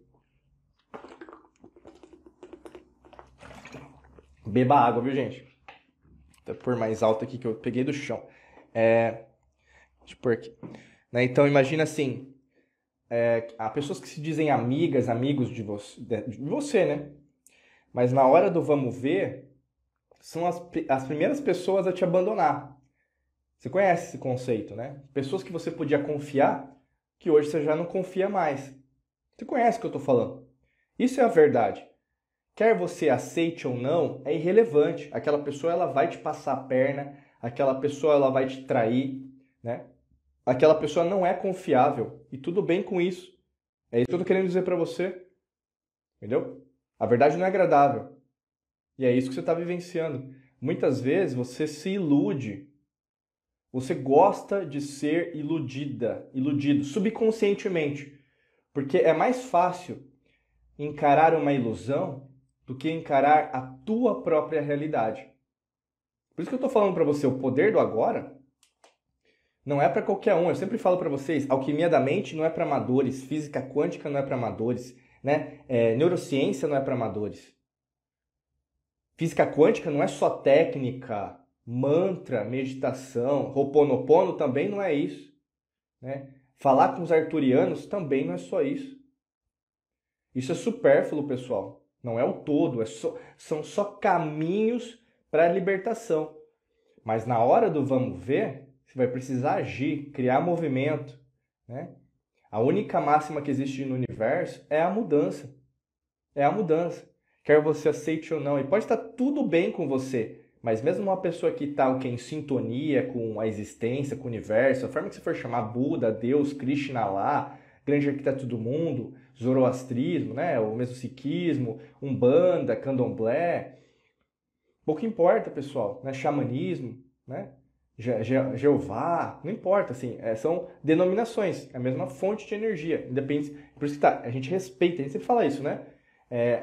Beba água, viu, gente? Vou pôr mais alto aqui que eu peguei do chão. Deixa eu pôr aqui. Né? Então, imagina assim, há pessoas que se dizem amigas, amigos de você, né? Mas na hora do vamos ver, são as primeiras pessoas a te abandonar. Você conhece esse conceito, né? Pessoas que você podia confiar, que hoje você já não confia mais. Você conhece o que eu estou falando. Isso é a verdade. Quer você aceite ou não, é irrelevante. Aquela pessoa ela vai te passar a perna, aquela pessoa ela vai te trair, né? Aquela pessoa não é confiável e tudo bem com isso. É isso que eu estou querendo dizer para você, entendeu? A verdade não é agradável e é isso que você está vivenciando. Muitas vezes você se ilude, você gosta de ser iludido subconscientemente, porque é mais fácil encarar uma ilusão do que encarar a tua própria realidade. Por isso que eu estou falando para você, o poder do agora não é para qualquer um. Eu sempre falo para vocês, alquimia da mente não é para amadores, física quântica não é para amadores, né? Neurociência não é para amadores. Física quântica não é só técnica, mantra, meditação, Ho'oponopono também não é isso, né? Falar com os arturianos também não é só isso. Isso é supérfluo, pessoal. Não é o todo, são só caminhos para a libertação. Mas na hora do vamos ver, você vai precisar agir, criar movimento, né? A única máxima que existe no universo é a mudança. É a mudança. Quer você aceite ou não. E pode estar tudo bem com você, mas mesmo uma pessoa que está em sintonia com a existência, com o universo, a forma que você for chamar Buda, Deus, Krishna lá, grande arquiteto do mundo, zoroastrismo, né? O mesmo sikhismo, Umbanda, Candomblé, pouco importa, pessoal, né? Xamanismo, né? Jeová, não importa, assim, são denominações, é a mesma fonte de energia, independe, por isso que a gente respeita, a gente sempre fala isso, né?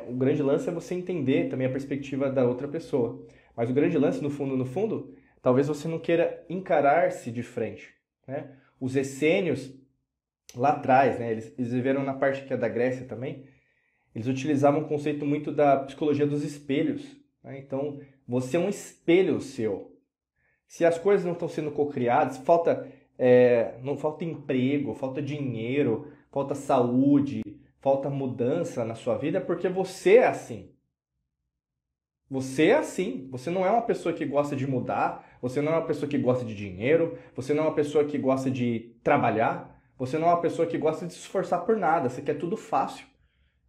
O grande lance é você entender também a perspectiva da outra pessoa, mas o grande lance, no fundo, talvez você não queira encarar-se de frente, né? Os essênios, lá atrás, né, eles viveram na parte que é da Grécia também, eles utilizavam um conceito muito da psicologia dos espelhos, né? Então, você é um espelho seu. Se as coisas não estão sendo cocriadas, não falta emprego, falta dinheiro, falta saúde, falta mudança na sua vida, é porque você é assim. Você é assim. Você não é uma pessoa que gosta de mudar, você não é uma pessoa que gosta de dinheiro, você não é uma pessoa que gosta de trabalhar, você não é uma pessoa que gosta de se esforçar por nada, você quer tudo fácil,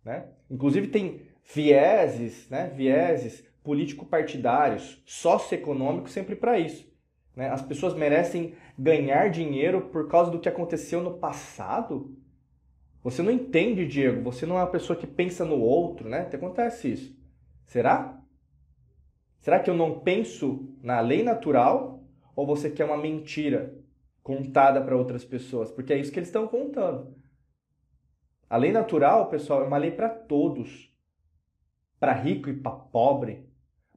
né? Inclusive tem vieses, né? Vieses político-partidários, socioeconômicos sempre para isso, né? As pessoas merecem ganhar dinheiro por causa do que aconteceu no passado? Você não entende, Diego. Você não é uma pessoa que pensa no outro, né? Te acontece isso. Será? Será que eu não penso na lei natural? Ou você quer uma mentira contada para outras pessoas? Porque é isso que eles estão contando. A lei natural, pessoal, é uma lei para todos. Para rico e para pobre.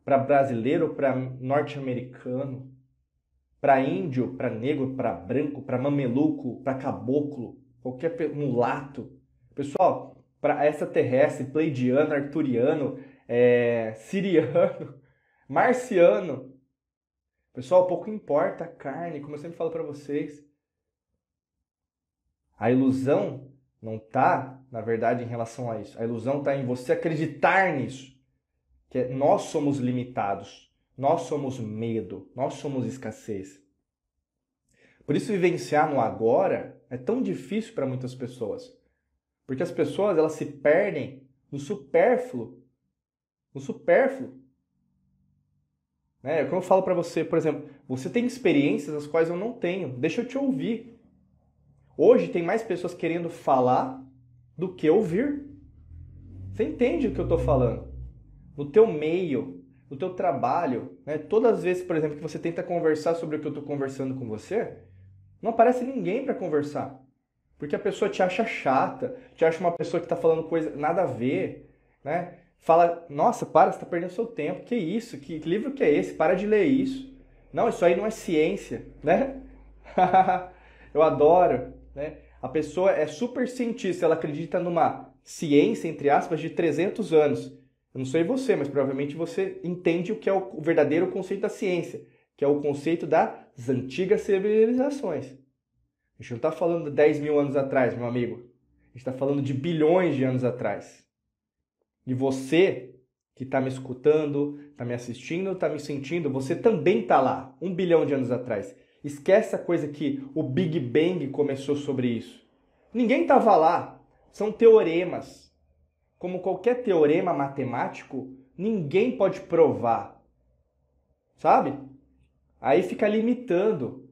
Para brasileiro, para norte-americano. Para índio, para negro, para branco, para mameluco, para caboclo, qualquer mulato. Pessoal, para extraterrestre, pleidiano, arturiano, siriano, marciano. Pessoal, pouco importa a carne, como eu sempre falo para vocês. A ilusão não está, na verdade, em relação a isso. A ilusão está em você acreditar nisso. Que nós somos limitados, nós somos medo, nós somos escassez. Por isso, vivenciar no agora é tão difícil para muitas pessoas. Porque as pessoas elas se perdem no supérfluo. No supérfluo. Como eu falo para você, por exemplo, você tem experiências as quais eu não tenho. Deixa eu te ouvir. Hoje tem mais pessoas querendo falar do que ouvir. Você entende o que eu estou falando? No teu meio, no teu trabalho, né? Todas as vezes, por exemplo, que você tenta conversar sobre o que eu estou conversando com você, não aparece ninguém para conversar. Porque a pessoa te acha chata, te acha uma pessoa que está falando coisa nada a ver, né? Fala, nossa, para, você está perdendo seu tempo. Que isso? Que livro que é esse? Para de ler isso. Não, isso aí não é ciência, né? Eu adoro, né? A pessoa é super cientista, ela acredita numa ciência, entre aspas, de 300 anos. Eu não sei você, mas provavelmente você entende o que é o verdadeiro conceito da ciência, que é o conceito das antigas civilizações. A gente não está falando de 10 mil anos atrás, meu amigo. A gente está falando de bilhões de anos atrás. E você que está me escutando, está me assistindo, está me sentindo, você também está lá, 1 bilhão de anos atrás. Esquece a coisa que o Big Bang começou sobre isso. Ninguém estava lá. São teoremas. Como qualquer teorema matemático, ninguém pode provar. Sabe? Aí fica limitando,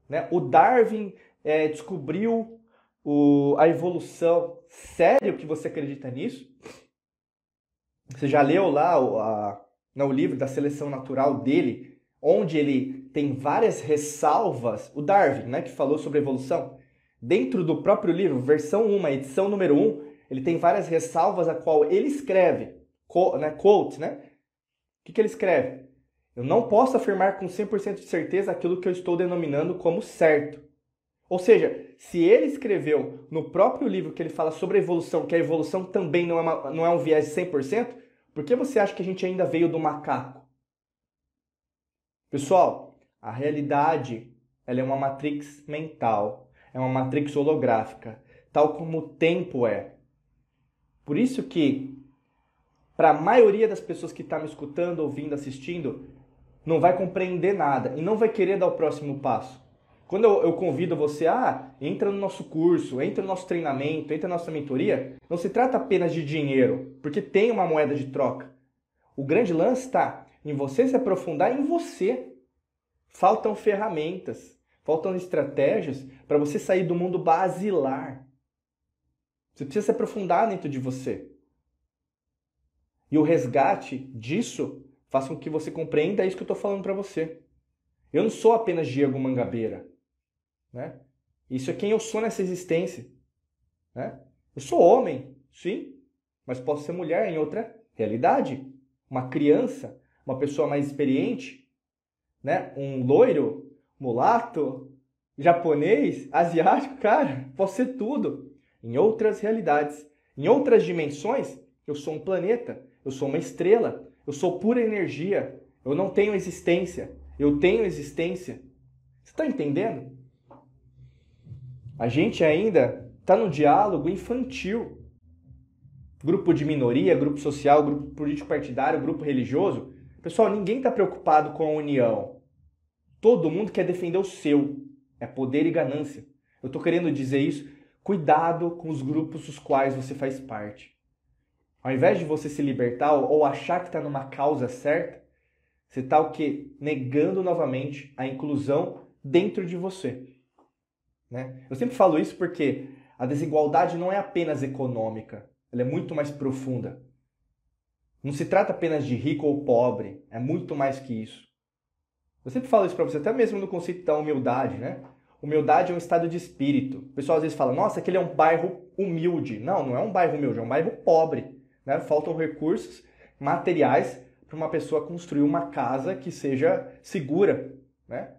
né? O Darwin descobriu a evolução. Sério que você acredita nisso? Você já leu lá o livro da seleção natural dele, onde ele tem várias ressalvas, o Darwin, né, que falou sobre evolução, dentro do próprio livro, versão 1, edição número 1, ele tem várias ressalvas a qual ele escreve, quote, né? O que ele escreve? Eu não posso afirmar com 100% de certeza aquilo que eu estou denominando como certo. Ou seja, se ele escreveu no próprio livro que ele fala sobre a evolução, que a evolução também não é um viés de 100%, por que você acha que a gente ainda veio do macaco? Pessoal, a realidade ela é uma matrix mental, é uma matrix holográfica, tal como o tempo é. Por isso que, para a maioria das pessoas que está me escutando, ouvindo, assistindo, não vai compreender nada e não vai querer dar o próximo passo. Quando eu convido você, entra no nosso curso, entra no nosso treinamento, entra na nossa mentoria, não se trata apenas de dinheiro, porque tem uma moeda de troca. O grande lance está em você se aprofundar em você. Faltam ferramentas, faltam estratégias para você sair do mundo basilar. Você precisa se aprofundar dentro de você. E o resgate disso faz com que você compreenda isso que eu estou falando para você. Eu não sou apenas Diego Mangabeira. Né? Isso é quem eu sou nessa existência. Né? Eu sou homem, sim, mas posso ser mulher em outra realidade. Uma criança, uma pessoa mais experiente, né? Um loiro, mulato, japonês, asiático, cara, posso ser tudo. Em outras realidades, em outras dimensões, eu sou um planeta, eu sou uma estrela, eu sou pura energia, eu não tenho existência, eu tenho existência. Você está entendendo? A gente ainda está no diálogo infantil. Grupo de minoria, grupo social, grupo político partidário, grupo religioso. Pessoal, ninguém está preocupado com a união. Todo mundo quer defender o seu. É poder e ganância. Eu estou querendo dizer isso. Cuidado com os grupos dos quais você faz parte. Ao invés de você se libertar ou achar que está numa causa certa, você está o quê? Negando novamente a inclusão dentro de você. Né? Eu sempre falo isso porque a desigualdade não é apenas econômica. Ela é muito mais profunda. Não se trata apenas de rico ou pobre. É muito mais que isso. Eu sempre falo isso para você, até mesmo no conceito da humildade, né? Humildade é um estado de espírito. O pessoal às vezes fala, nossa, aquele é um bairro humilde. Não, não é um bairro humilde, é um bairro pobre. Né? Faltam recursos materiais para uma pessoa construir uma casa que seja segura. Né?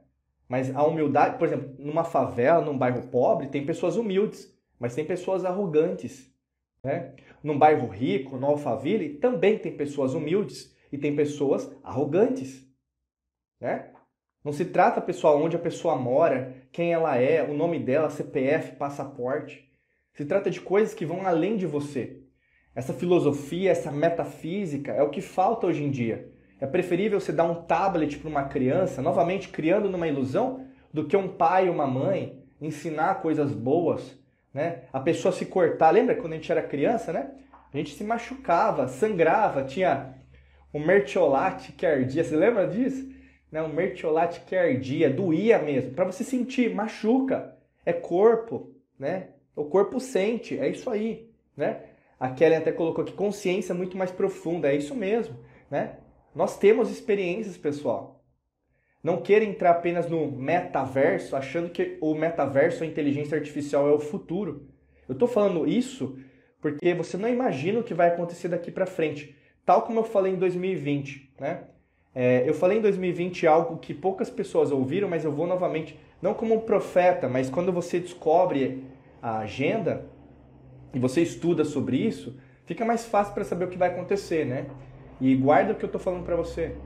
Mas a humildade, por exemplo, numa favela, num bairro pobre, tem pessoas humildes, mas tem pessoas arrogantes. Né? Num bairro rico, no Alphaville, também tem pessoas humildes e tem pessoas arrogantes. Né? Não se trata, pessoal, onde a pessoa mora, quem ela é, o nome dela, CPF, passaporte. Se trata de coisas que vão além de você. Essa filosofia, essa metafísica é o que falta hoje em dia. É preferível você dar um tablet para uma criança, novamente criando numa ilusão, do que um pai e uma mãe ensinar coisas boas. Né? A pessoa se cortar. Lembra quando a gente era criança, né? A gente se machucava, sangrava, tinha o mertiolate que ardia. Você lembra disso? Né? O mertiolate que ardia, doía mesmo. Para você sentir, machuca. É corpo, né? O corpo sente, é isso aí, né? A Kelly até colocou aqui, consciência muito mais profunda, é isso mesmo, né? Nós temos experiências, pessoal. Não queira entrar apenas no metaverso, achando que o metaverso, a inteligência artificial é o futuro. Eu estou falando isso porque você não imagina o que vai acontecer daqui para frente. Tal como eu falei em 2020, né? Eu falei em 2020 algo que poucas pessoas ouviram, mas eu vou novamente, não como um profeta, mas quando você descobre a agenda e você estuda sobre isso, fica mais fácil para saber o que vai acontecer, né? E guarda o que eu estou falando para você.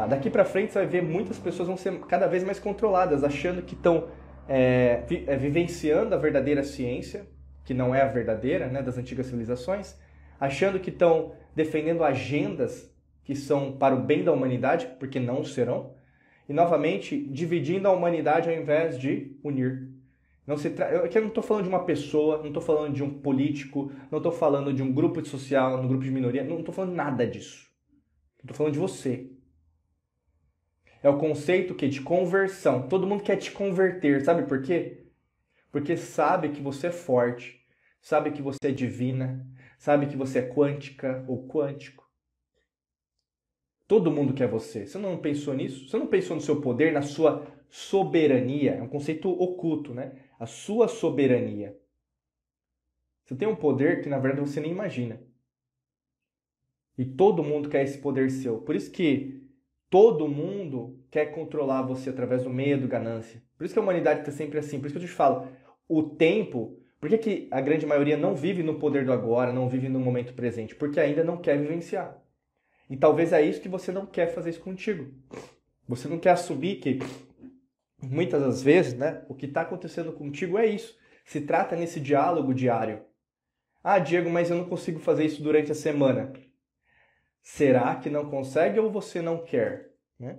Daqui para frente você vai ver muitas pessoas vão ser cada vez mais controladas, achando que estão vivenciando a verdadeira ciência, que não é a verdadeira, né, das antigas civilizações, achando que estão defendendo agendas que são para o bem da humanidade, porque não serão, e novamente dividindo a humanidade ao invés de unir. Eu não estou falando de uma pessoa, não estou falando de um político, não estou falando de um grupo social, um grupo de minoria, não estou falando nada disso. Estou falando de você. É o conceito de conversão. Todo mundo quer te converter, sabe por quê? Porque sabe que você é forte, sabe que você é divina, sabe que você é quântica ou quântico. Todo mundo quer você. Você não pensou nisso? Você não pensou no seu poder, na sua soberania? É um conceito oculto, né? A sua soberania. Você tem um poder que, na verdade, você nem imagina. E todo mundo quer esse poder seu. Por isso que todo mundo quer controlar você através do medo, ganância. Por isso que a humanidade está sempre assim. Por isso que eu te falo, o tempo... Por que a grande maioria não vive no poder do agora, não vive no momento presente? Porque ainda não quer vivenciar. E talvez é isso que você não quer fazer isso contigo. Você não quer assumir que, muitas das vezes, né, o que está acontecendo contigo é isso. Se trata nesse diálogo diário. Ah, Diego, mas eu não consigo fazer isso durante a semana. Será que não consegue ou você não quer? Né?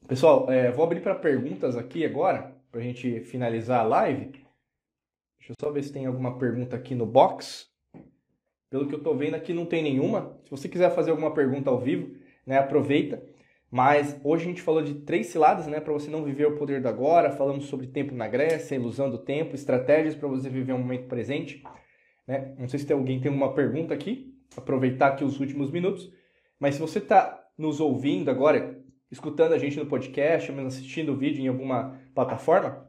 Pessoal, vou abrir para perguntas aqui agora, para a gente finalizar a live. Deixa eu só ver se tem alguma pergunta aqui no box. Pelo que eu estou vendo aqui não tem nenhuma. Se você quiser fazer alguma pergunta ao vivo, né, aproveita. Mas hoje a gente falou de 3 ciladas, né, para você não viver o poder do agora. Falamos sobre tempo na Grécia, ilusão do tempo, estratégias para você viver um momento presente. Né? Não sei se alguém tem uma pergunta aqui. Aproveitar aqui os últimos minutos. Mas se você está nos ouvindo agora, escutando a gente no podcast, ou assistindo o vídeo em alguma plataforma,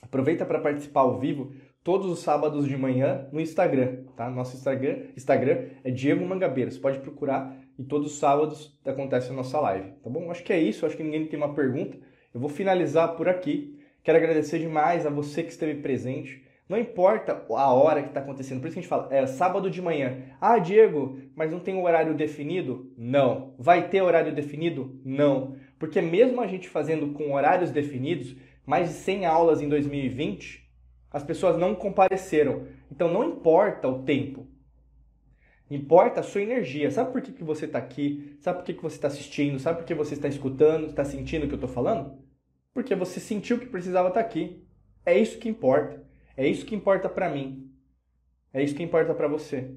aproveita para participar ao vivo todos os sábados de manhã no Instagram, tá? Nosso Instagram é Diego Mangabeira. Você pode procurar e todos os sábados acontece a nossa live, tá bom? Acho que é isso, acho que ninguém tem uma pergunta. Eu vou finalizar por aqui. Quero agradecer demais a você que esteve presente. Não importa a hora que está acontecendo, por isso que a gente fala, é sábado de manhã. Ah, Diego, mas não tem um horário definido? Não. Vai ter horário definido? Não. Porque mesmo a gente fazendo com horários definidos, mais de 100 aulas em 2020, as pessoas não compareceram. Então não importa o tempo. Importa a sua energia. Sabe por que você está aqui? Sabe por que você está assistindo? Sabe por que você está escutando? Está sentindo o que eu estou falando? Porque você sentiu que precisava estar aqui. É isso que importa. É isso que importa para mim. É isso que importa para você.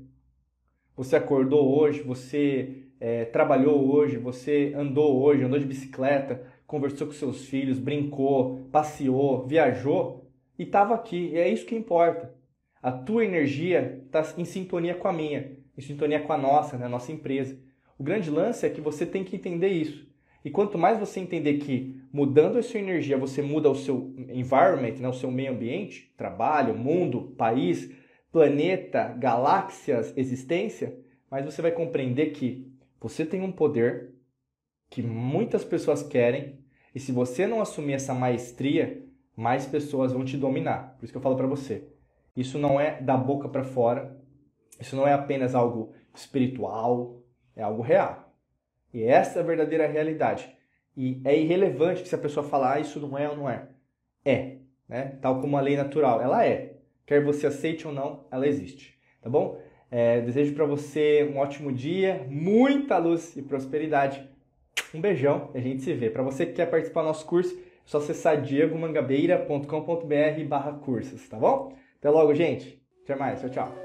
Você acordou hoje, você trabalhou hoje, você andou de bicicleta, conversou com seus filhos, brincou, passeou, viajou e estava aqui. E é isso que importa. A tua energia está em sintonia com a minha, em sintonia com a nossa, né, a nossa empresa. O grande lance é que você tem que entender isso. E quanto mais você entender que mudando a sua energia, você muda o seu environment, né, o seu meio ambiente, trabalho, mundo, país, planeta, galáxias, existência, mais você vai compreender que você tem um poder que muitas pessoas querem e se você não assumir essa maestria, mais pessoas vão te dominar. Por isso que eu falo para você. Isso não é da boca para fora, isso não é apenas algo espiritual, é algo real. E essa é a verdadeira realidade. E é irrelevante que se a pessoa falar, isso não é ou não é. É, né? Tal como a lei natural, ela é. Quer você aceite ou não, ela existe. Tá bom? Desejo para você um ótimo dia, muita luz e prosperidade. Um beijão e a gente se vê. Para você que quer participar do nosso curso, é só acessar diegomangabeira.com.br/cursos, tá bom? Até logo, gente. Até mais. Tchau, tchau.